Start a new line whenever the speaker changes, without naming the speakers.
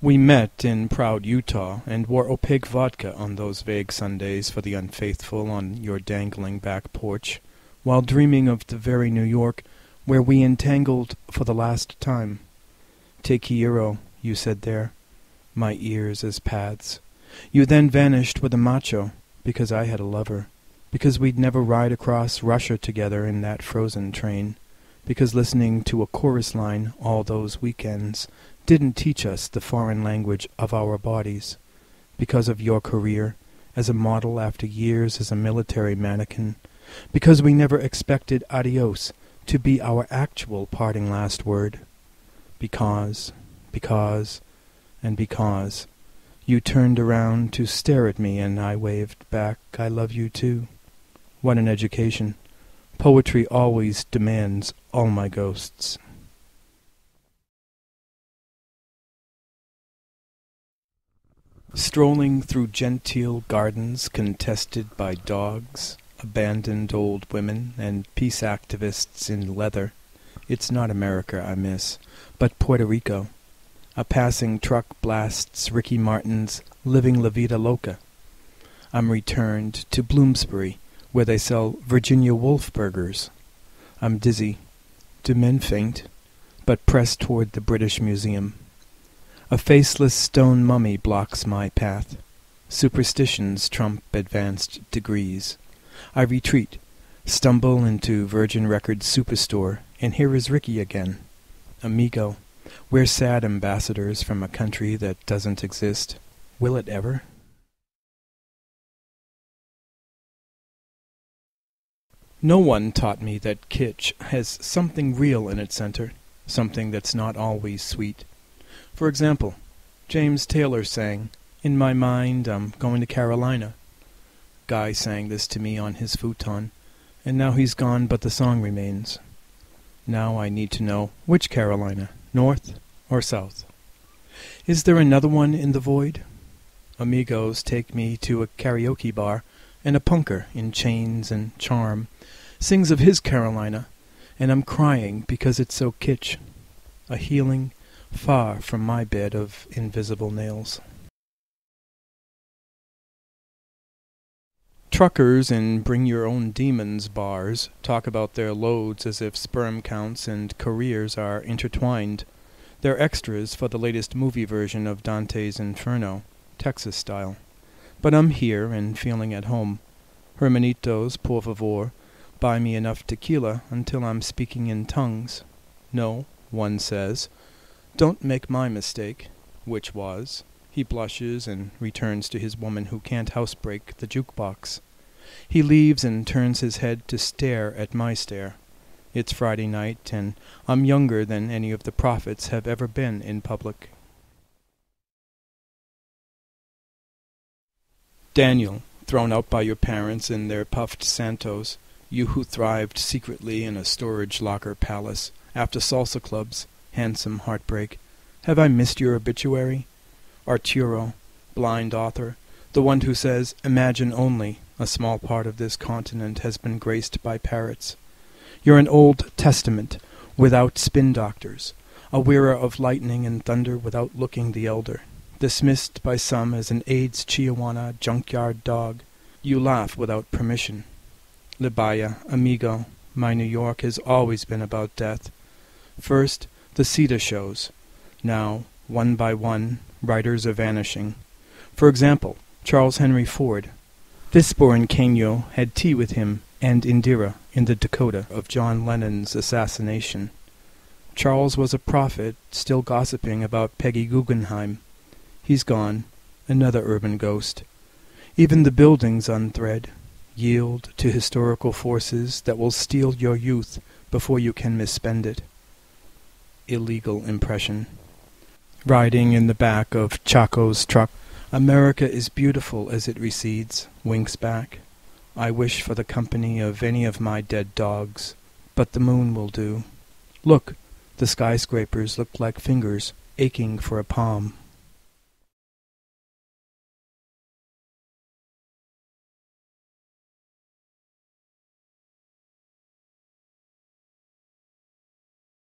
We met in proud Utah, and wore opaque vodka on those vague Sundays for the unfaithful on your dangling back porch, while dreaming of the very New York where we entangled for the last time. Te quiero, you said there, my ears as paths. You then vanished with a macho, because I had a lover, because we'd never ride across Russia together in that frozen train, because listening to a chorus line all those weekends didn't teach us the foreign language of our bodies, because of your career as a model after years as a military mannequin, because we never expected adios to be our actual parting last word, because, and because, you turned around to stare at me and I waved back, I love you too. What an education. Poetry always demands all my ghosts. Strolling through genteel gardens contested by dogs, abandoned old women, and peace activists in leather. It's not America I miss, but Puerto Rico. A passing truck blasts Ricky Martin's Living La Vida Loca. I'm returned to Bloomsbury, where they sell Virginia Woolf burgers. I'm dizzy. Do men faint? But press toward the British Museum. A faceless stone mummy blocks my path. Superstitions trump advanced degrees. I retreat, stumble into Virgin Records Superstore, and here is Ricky again. Amigo, we're sad ambassadors from a country that doesn't exist. Will it ever? No one taught me that kitsch has something real in its center, something that's not always sweet. For example, James Taylor sang, "In my mind I'm going to Carolina." Guy sang this to me on his futon, and now he's gone but the song remains. Now I need to know which Carolina, north or south. Is there another one in the void? Amigos take me to a karaoke bar, and a punker in chains and charm sings of his Carolina, and I'm crying because it's so kitsch. A healing far from my bed of invisible nails. Truckers in bring-your-own-demons bars talk about their loads as if sperm counts and careers are intertwined. They're extras for the latest movie version of Dante's Inferno, Texas style. But I'm here and feeling at home. Hermanitos, por favor, buy me enough tequila until I'm speaking in tongues. No, one says, don't make my mistake, which was, he blushes and returns to his woman who can't housebreak the jukebox. He leaves and turns his head to stare at my stare. It's Friday night, and I'm younger than any of the prophets have ever been in public. Daniel, thrown out by your parents in their puffed Santos, you who thrived secretly in a storage locker palace, after salsa clubs, handsome heartbreak, have I missed your obituary? Arturo, blind author, the one who says, imagine only, a small part of this continent has been graced by parrots. You're an Old Testament, without spin doctors, a wearer of lightning and thunder without looking the elder, dismissed by some as an AIDS Chihuahua junkyard dog. You laugh without permission. Libaya, amigo, my New York has always been about death. First, the Cedar shows. Now, one by one, writers are vanishing. For example, Charles Henry Ford. Visborn Kenyo had tea with him and Indira in the Dakota of John Lennon's assassination. Charles was a prophet, still gossiping about Peggy Guggenheim. He's gone, another urban ghost. Even the buildings unthread, yield to historical forces that will steal your youth before you can misspend it. Illegal impression. Riding in the back of Chaco's truck, America is beautiful as it recedes, winks back. I wish for the company of any of my dead dogs, but the moon will do. Look, the skyscrapers look like fingers aching for a palm.